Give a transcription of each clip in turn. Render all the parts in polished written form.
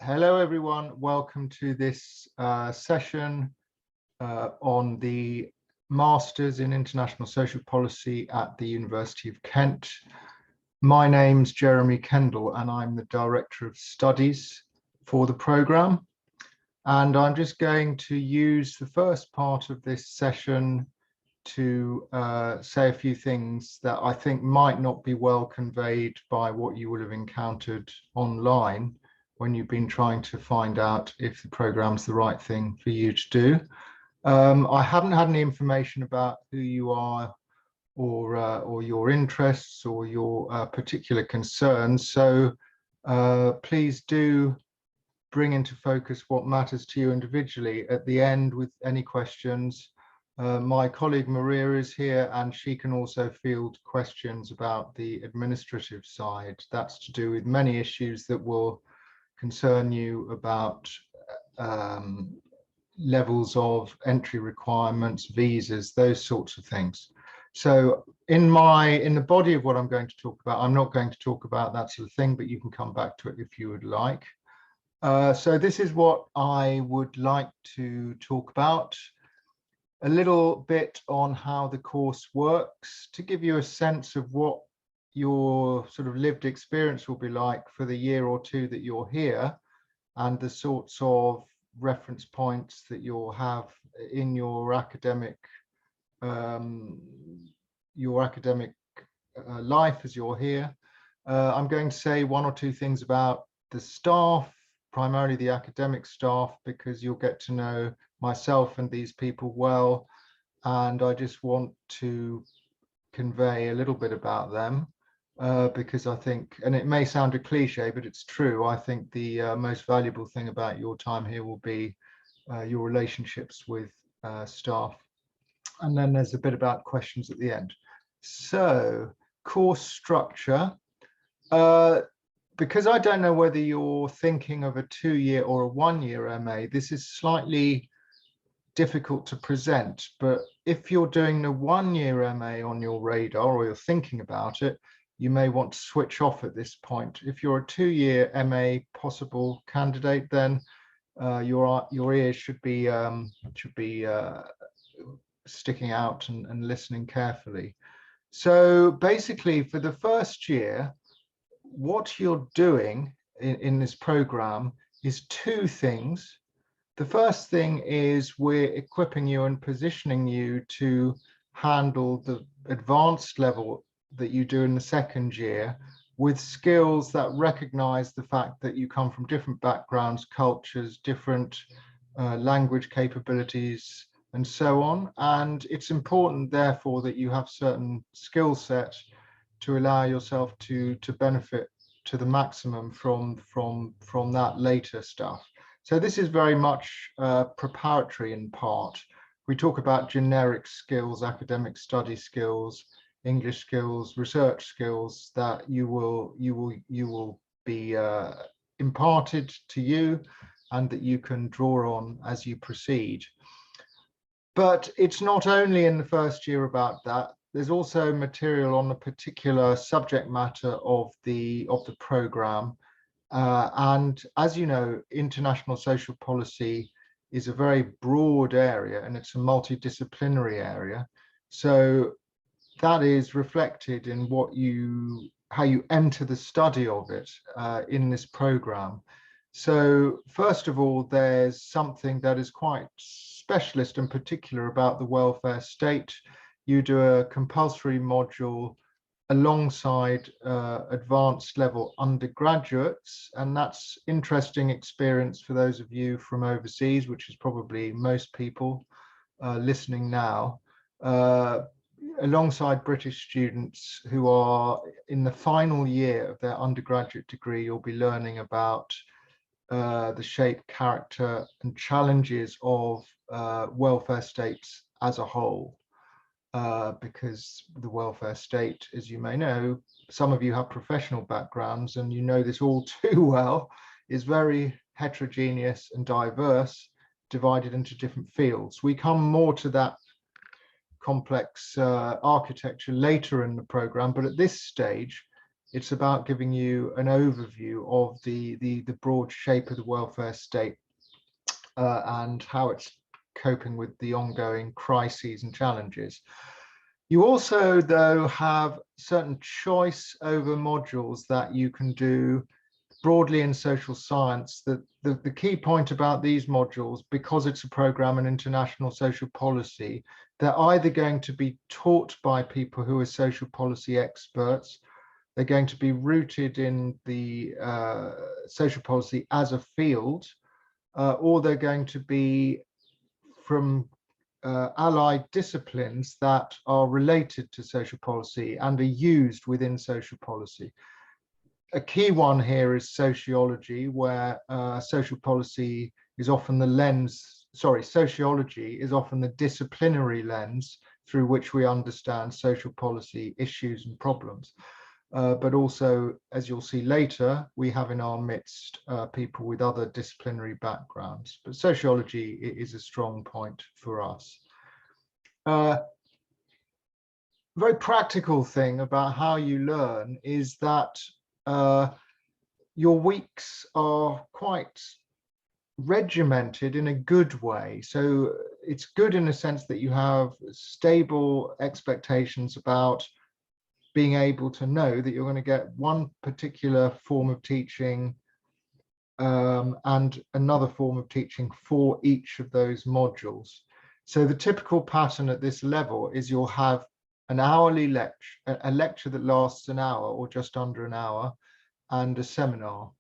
Hello, everyone. Welcome to this session on the Masters in International Social Policy at the University of Kent. My name's Jeremy Kendall, and I'm the Director of Studies for the programme. And I'm just going to use the first part of this session to say a few things that I think might not be well conveyed by what you would have encountered online when you've been trying to find out if the program's the right thing for you to do. I haven't had any information about who you are or your interests or your particular concerns. So please do bring into focus what matters to you individually at the end with any questions. My colleague Maria is here, and she can also field questions about the administrative side. That's to do with many issues that will concern you about levels of entry requirements, visas, those sorts of things. So in the body of what I'm going to talk about, I'm not going to talk about that sort of thing, but you can come back to it if you would like. So this is what I would like to talk about. A little bit on how the course works to give you a sense of what your sort of lived experience will be like for the year or two that you're here, and the sorts of reference points that you'll have in your academic life as you're here. I'm going to say one or two things about the staff, primarily the academic staff, because you'll get to know myself and these people well, and I just want to convey a little bit about them. Because I think, and it may sound a cliche, but it's true, I think the most valuable thing about your time here will be your relationships with staff. And then there's a bit about questions at the end. So, course structure. Because I don't know whether you're thinking of a 2-year or a 1-year MA, this is slightly difficult to present. But if you're doing the 1-year MA on your radar, or you're thinking about it, you may want to switch off at this point. If you're a 2-year MA possible candidate, then your ears should be sticking out and listening carefully. So basically, for the first year, what you're doing in this program is two things. The first thing is we're equipping you and positioning you to handle the advanced level that you do in the second year with skills that recognize the fact that you come from different backgrounds, cultures, different language capabilities, and so on. And it's important, therefore, that you have certain skill sets to allow yourself to benefit to the maximum from that later stuff. So this is very much preparatory in part. We talk about generic skills, academic study skills, English skills, research skills that you will be imparted to you and that you can draw on as you proceed. But it's not only in the first year about that. There's also material on the particular subject matter of the program. And as you know, international social policy is a very broad area, and it's a multidisciplinary area. So that is reflected in how you enter the study of it in this program. So first of all, there's something that is quite specialist and particular about the welfare state. You do a compulsory module alongside advanced level undergraduates, and that's interesting experience for those of you from overseas, which is probably most people listening now. Alongside British students who are in the final year of their undergraduate degree, you'll be learning about the shape, character, and challenges of welfare states as a whole. Because the welfare state, as you may know, some of you have professional backgrounds and you know this all too well, is very heterogeneous and diverse, divided into different fields. We come more to that complex architecture later in the program, but at this stage, It's about giving you an overview of the broad shape of the welfare state and how it's coping with the ongoing crises and challenges. You also, though, have certain choice over modules that you can do broadly in social science. The key point about these modules, because it's a program in international social policy, they're either going to be taught by people who are social policy experts, they're going to be rooted in the social policy as a field, or they're going to be from allied disciplines that are related to social policy and are used within social policy. A key one here is sociology, where social policy is often the lens, sociology is often the disciplinary lens through which we understand social policy issues and problems. But also, as you'll see later, we have in our midst people with other disciplinary backgrounds. But sociology is a strong point for us. Very practical thing about how you learn is that your weeks are quite regimented in a good way. So it's good in a sense that you have stable expectations about being able to know that you're going to get one particular form of teaching and another form of teaching for each of those modules. So the typical pattern at this level is you'll have an hourly lecture, a lecture that lasts an hour or just under an hour, and a seminar.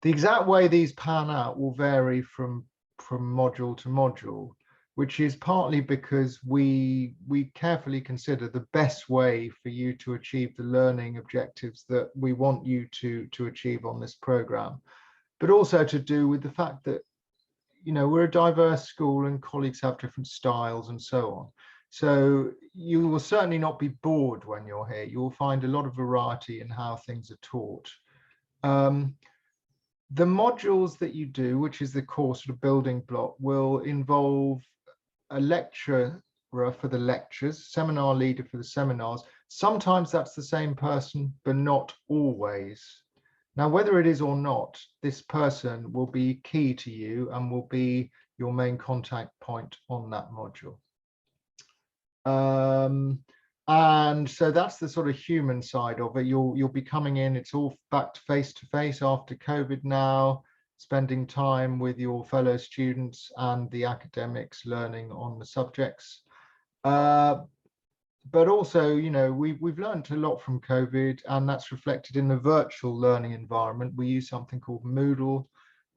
The exact way these pan out will vary from module to module, which is partly because we carefully consider the best way for you to achieve the learning objectives that we want you to achieve on this program, but also to do with the fact that, you know, we're a diverse school and colleagues have different styles and so on. So you will certainly not be bored when you're here. You will find a lot of variety in how things are taught. The modules that you do, which is the core sort of building block, will involve a lecturer for the lectures, seminar leader for the seminars. Sometimes that's the same person, but not always. Now, whether it is or not, this person will be key to you and will be your main contact point on that module. And so that's the sort of human side of it. You'll be coming in, it's all back to face after COVID now, spending time with your fellow students and the academics learning on the subjects. But also, you know, we've learned a lot from COVID, and that's reflected in the virtual learning environment. We use something called Moodle,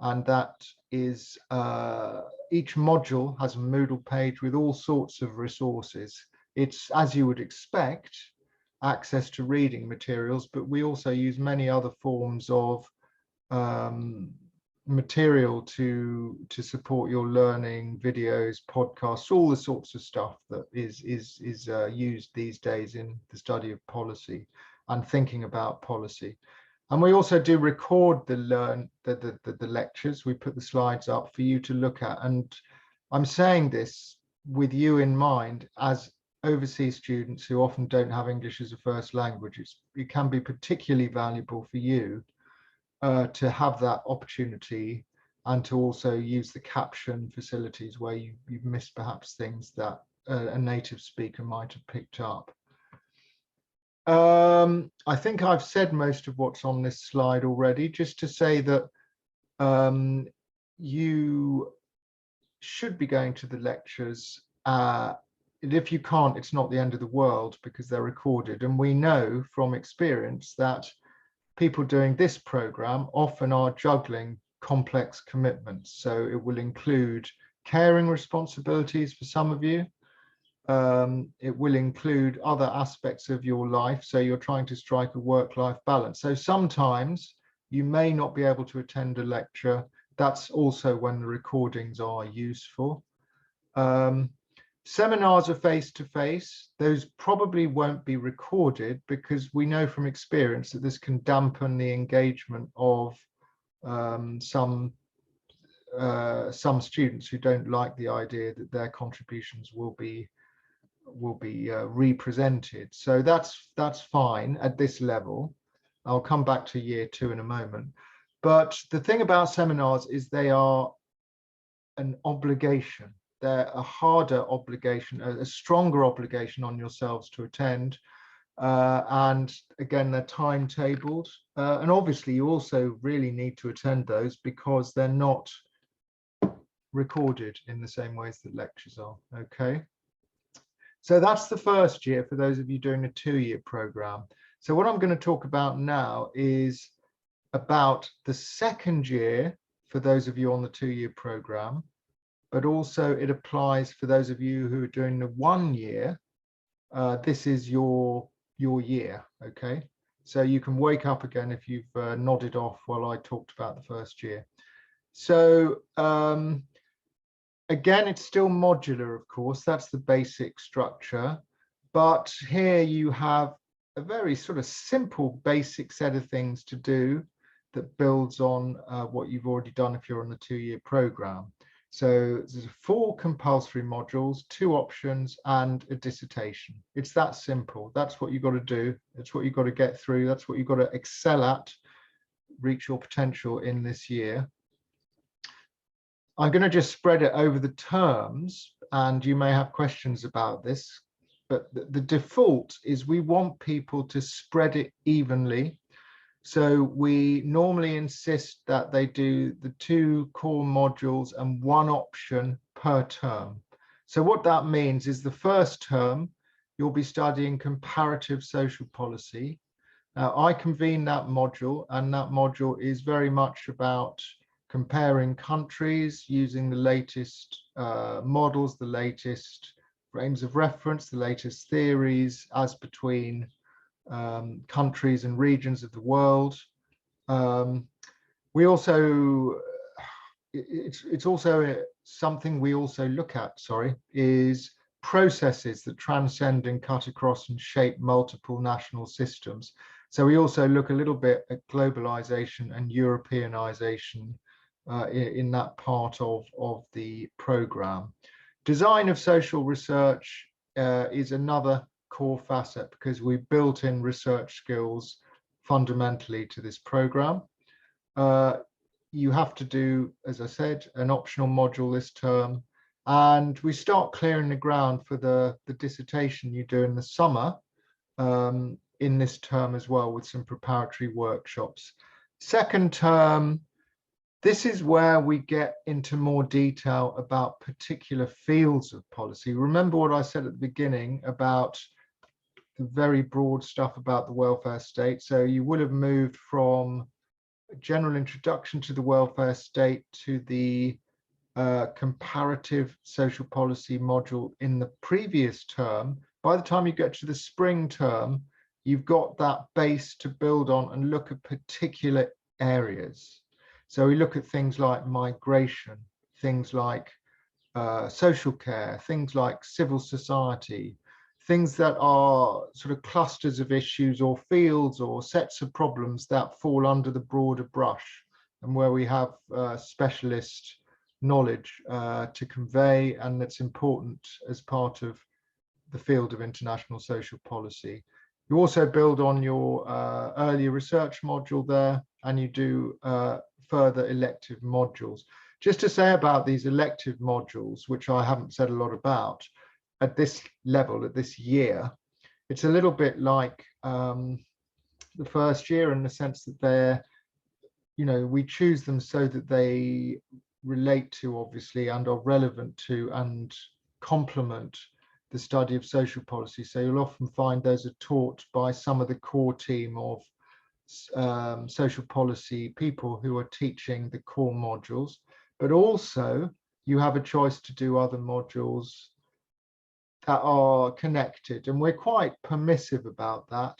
and that is each module has a Moodle page with all sorts of resources. It's, as you would expect, access to reading materials, but we also use many other forms of material to support your learning, videos, podcasts, all the sorts of stuff that is used these days in the study of policy and thinking about policy. And we also do record the lectures. We put the slides up for you to look at. And I'm saying this with you in mind as overseas students who often don't have English as a first language. It can be particularly valuable for you to have that opportunity and to also use the caption facilities where you've missed perhaps things that a native speaker might have picked up. I think I've said most of what's on this slide already, just to say that you should be going to the lectures. And if you can't, it's not the end of the world because they're recorded. And we know from experience that people doing this program often are juggling complex commitments. So it will include caring responsibilities for some of you. It will include other aspects of your life. So you're trying to strike a work-life balance. So sometimes you may not be able to attend a lecture. That's also when the recordings are useful. Seminars are face-to-face. Those probably won't be recorded because we know from experience that this can dampen the engagement of some students who don't like the idea that their contributions will be represented. So that's fine at this level. I'll come back to year 2 in a moment. But the thing about seminars is they are an obligation. They're a harder obligation, a stronger obligation on yourselves to attend. And again, they're timetabled. And obviously, you also really need to attend those because they're not recorded in the same ways that lectures are. Okay. So that's the first year for those of you doing a 2-year program. So what I'm going to talk about now is about the second year for those of you on the 2-year program, but also it applies for those of you who are doing the 1 year. This is your year, okay? So you can wake up again if you've nodded off while I talked about the first year. So again, it's still modular, of course, that's the basic structure. But here you have a very sort of simple basic set of things to do that builds on what you've already done if you're on the 2-year program. So there's 4 compulsory modules, 2 options, and a dissertation. It's that simple. That's what you've got to do. That's what you've got to get through. That's what you've got to excel at, reach your potential in this year. I'm going to just spread it over the terms, and you may have questions about this, but the default is we want people to spread it evenly. So we normally insist that they do the 2 core modules and 1 option per term. So what that means is the first term, you'll be studying comparative social policy. Now, I convene that module, and that module is very much about comparing countries using the latest models, the latest frames of reference, the latest theories as between countries and regions of the world. We also, it's also something we also look at, is processes that transcend and cut across and shape multiple national systems. So we also look a little bit at globalization and Europeanization in that part of the program. Design of social research is another core facet because we built in research skills fundamentally to this program. You have to do, as I said, an optional module this term, and we start clearing the ground for the dissertation you do in the summer in this term as well, with some preparatory workshops. Second term, this is where we get into more detail about particular fields of policy. Remember what I said at the beginning about the very broad stuff about the welfare state. So you would have moved from a general introduction to the welfare state to the comparative social policy module in the previous term. By the time you get to the spring term, you've got that base to build on and look at particular areas. So we look at things like migration, things like social care, things like civil society, things that are sort of clusters of issues or fields or sets of problems that fall under the broader brush and where we have specialist knowledge to convey, and that's important as part of the field of international social policy. You also build on your earlier research module there, and you do further elective modules. Just to say about these elective modules, which I haven't said a lot about, at this level, at this year, it's a little bit like the first year in the sense that they're, we choose them so that they relate to, obviously, and are relevant to and complement the study of social policy. So you'll often find those are taught by some of the core team of social policy people who are teaching the core modules, but also you have a choice to do other modules that are connected, and we're quite permissive about that.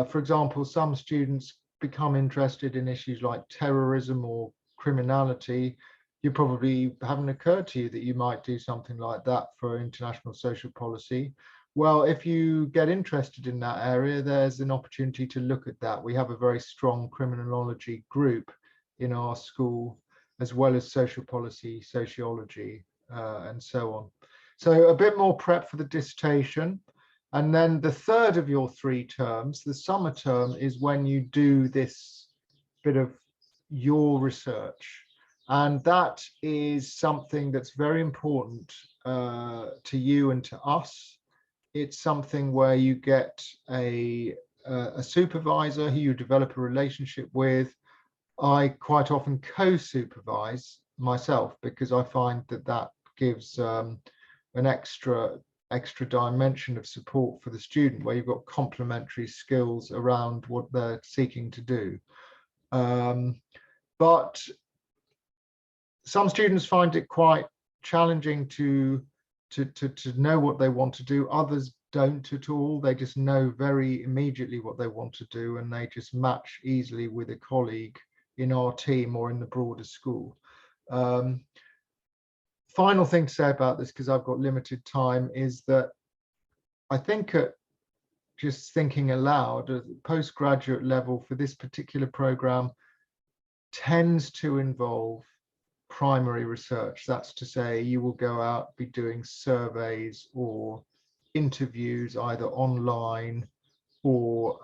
For example, some students become interested in issues like terrorism or criminality. You probably haven't occurred to you that you might do something like that for international social policy. Well, if you get interested in that area, there's an opportunity to look at that. We have a very strong criminology group in our school, as well as social policy, sociology, and so on. So a bit more prep for the dissertation. And then the third of your 3 terms, the summer term, is when you do this bit of your research. And that is something that's very important to you and to us. It's something where you get a supervisor who you develop a relationship with. I quite often co-supervise myself because I find that that gives an extra dimension of support for the student, where you've got complementary skills around what they're seeking to do. But some students find it quite challenging to know what they want to do. Others don't at all. They just know very immediately what they want to do, and they just match easily with a colleague in our team or in the broader school. Final thing to say about this, because I've got limited time, is that I think just thinking aloud, at the postgraduate level for this particular program tends to involve primary research. That's to say, you will go out, be doing surveys or interviews either online or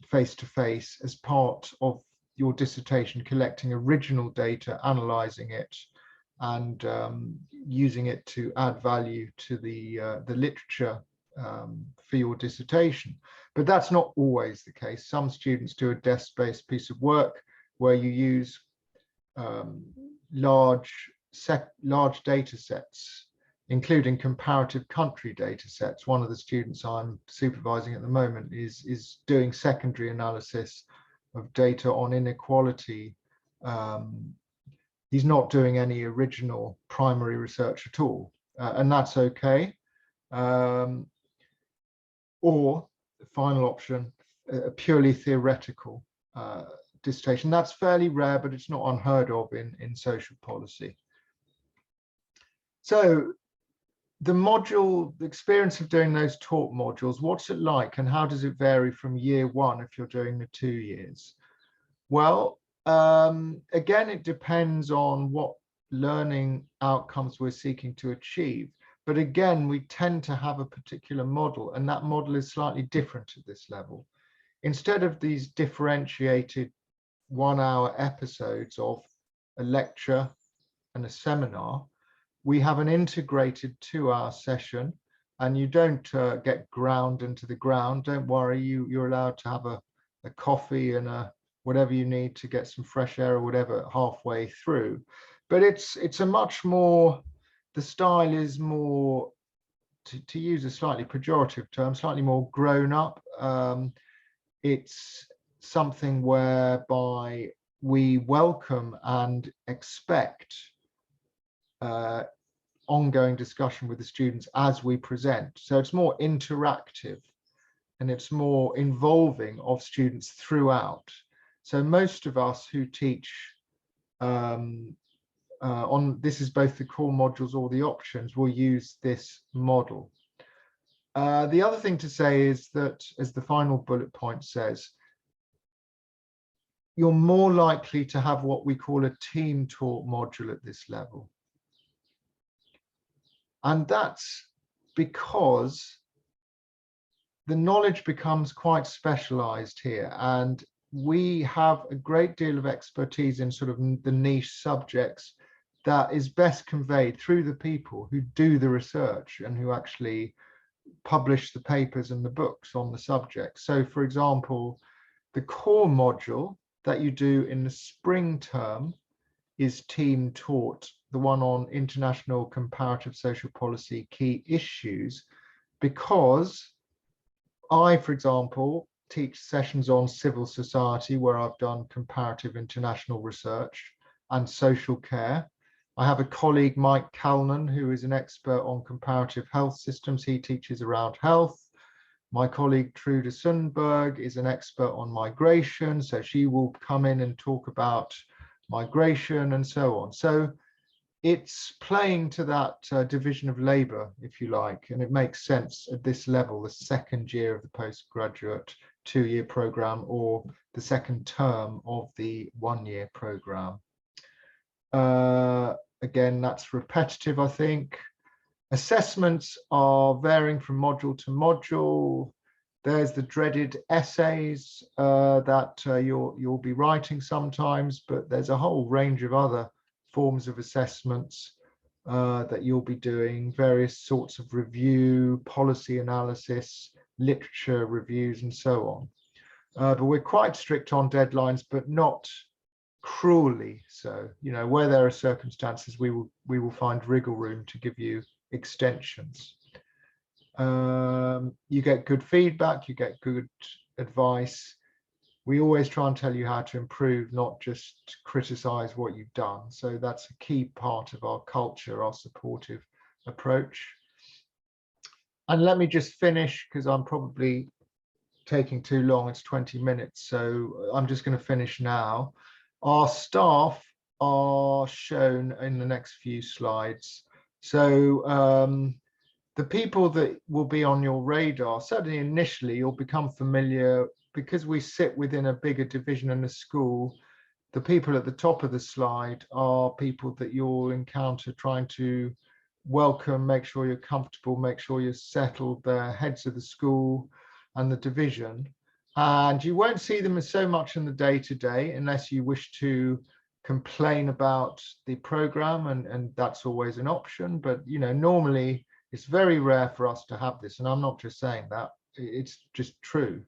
face-to-face as part of your dissertation, collecting original data, analysing it, and using it to add value to the literature for your dissertation. But that's not always the case. Some students do a desk-based piece of work where you use large data sets, including comparative country data sets. One of the students I'm supervising at the moment is doing secondary analysis of data on inequality. He's not doing any original primary research at all, and that's okay. Or the final option, a purely theoretical dissertation. That's fairly rare, but it's not unheard of in social policy. So the experience of doing those taught modules, what's it like, and how does it vary from year 1 if you're doing the 2 years? Well, again, it depends on what learning outcomes we're seeking to achieve. But again, we tend to have a particular model, and that model is slightly different at this level. Instead of these differentiated 1-hour episodes of a lecture and a seminar, we have an integrated 2-hour session, and you don't get ground into the ground. Don't worry, you're allowed to have a coffee and whatever you need to get some fresh air or whatever halfway through. But it's a much more, the style is more, to use a slightly pejorative term, slightly more grown up. It's something whereby we welcome and expect ongoing discussion with the students as we present. So it's more interactive and it's more involving of students throughout. So most of us who teach this is both the core modules or the options, will use this model. The other thing to say is that, as the final bullet point says, you're more likely to have what we call a team taught module at this level. And that's because the knowledge becomes quite specialized here, and we have a great deal of expertise in sort of the niche subjects that is best conveyed through the people who do the research and who actually publish the papers and the books on the subject. So, for example, the core module that you do in the spring term is team taught, the one on international comparative social policy key issues, because I, for example, teach sessions on civil society where I've done comparative international research and social care. I have a colleague, Mike Calnan, who is an expert on comparative health systems. He teaches around health. My colleague Trude Sundberg is an expert on migration, so she will come in and talk about migration and so on. So it's playing to that division of labor, if you like, and it makes sense at this level, the second year of the postgraduate 2-year program or the second term of the 1-year program. Again, that's repetitive, I think. Assessments are varying from module to module. There's the dreaded essays that you'll be writing sometimes, but there's a whole range of other forms of assessments that you'll be doing, various sorts of review, policy analysis, literature reviews, and so on. But we're quite strict on deadlines, but not cruelly so. You know, where there are circumstances, we will find wriggle room to give you extensions. You get good feedback, you get good advice. We always try and tell you how to improve, not just criticize what you've done. So that's a key part of our culture, our supportive approach. And let me just finish, because I'm probably taking too long. It's 20 minutes, so I'm just going to finish now. Our staff are shown in the next few slides. So the people that will be on your radar, certainly initially, you'll become familiar because we sit within a bigger division in the school. The people at the top of the slide are people that you'll encounter trying to welcome, make sure you're comfortable, make sure you're settled. They're heads of the school and the division. And you won't see them as so much in the day-to-day unless you wish to complain about the program, and that's always an option. But you know, normally it's very rare for us to have this, and I'm not just saying that, it's just true.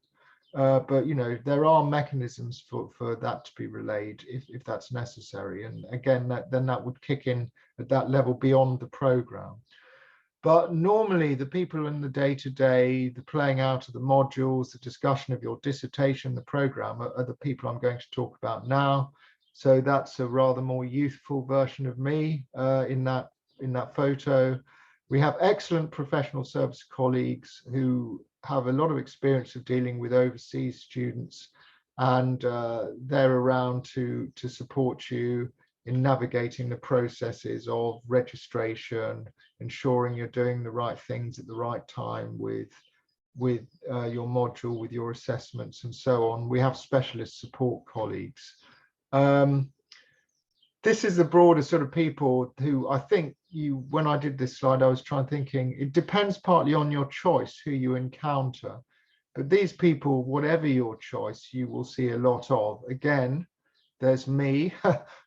But you know, there are mechanisms for that to be relayed if that's necessary, and again, then that would kick in at that level beyond the program. But normally the people in the day-to-day, the playing out of the modules, the discussion of your dissertation, the program are the people I'm going to talk about now. So that's a rather more youthful version of me in that photo. We have excellent professional service colleagues who have a lot of experience of dealing with overseas students, and they're around to support you in navigating the processes of registration, ensuring you're doing the right things at the right time with your module, with your assessments, and so on. We have specialist support colleagues. This is the broader sort of people who I think when I did this slide, I was thinking it depends partly on your choice who you encounter, but these people, whatever your choice, you will see a lot of. Again, there's me,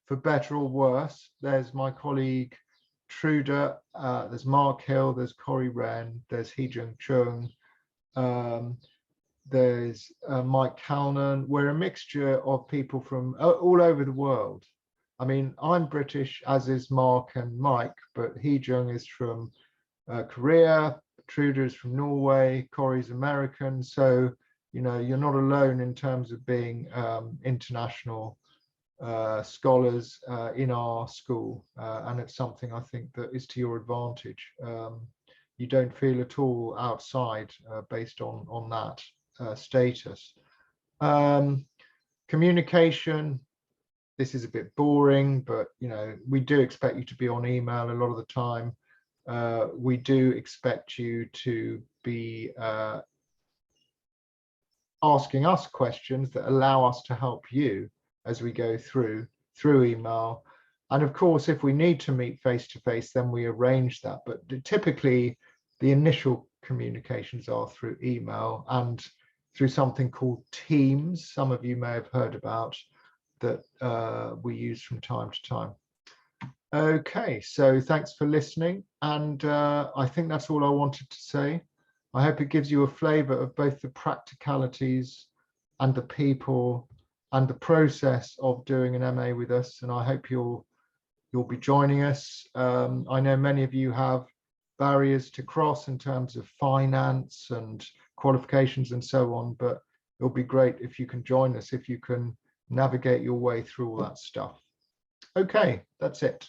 for better or worse. There's my colleague Truda, there's Mark Hill, there's Corey Wren, there's Hee-Jung Chung, there's Mike Calnan. We're a mixture of people from all over the world. I mean, I'm British, as is Mark and Mike, but Hee-Jung is from Korea, Truda is from Norway, Corey's American. So, you know, you're not alone in terms of being international scholars in our school, and it's something I think that is to your advantage. You don't feel at all outside based on that status. Communication, this is a bit boring, but you know, we do expect you to be on email a lot of the time. We do expect you to be asking us questions that allow us to help you as we go through email. And of course, if we need to meet face-to-face, then we arrange that. But typically, the initial communications are through email and through something called Teams. Some of you may have heard about that we use from time to time. Okay, so thanks for listening. And I think that's all I wanted to say. I hope it gives you a flavor of both the practicalities and the people and the process of doing an MA with us, and I hope you'll be joining us. I know many of you have barriers to cross in terms of finance and qualifications and so on, but it'll be great if you can join us, if you can navigate your way through all that stuff. Okay, that's it.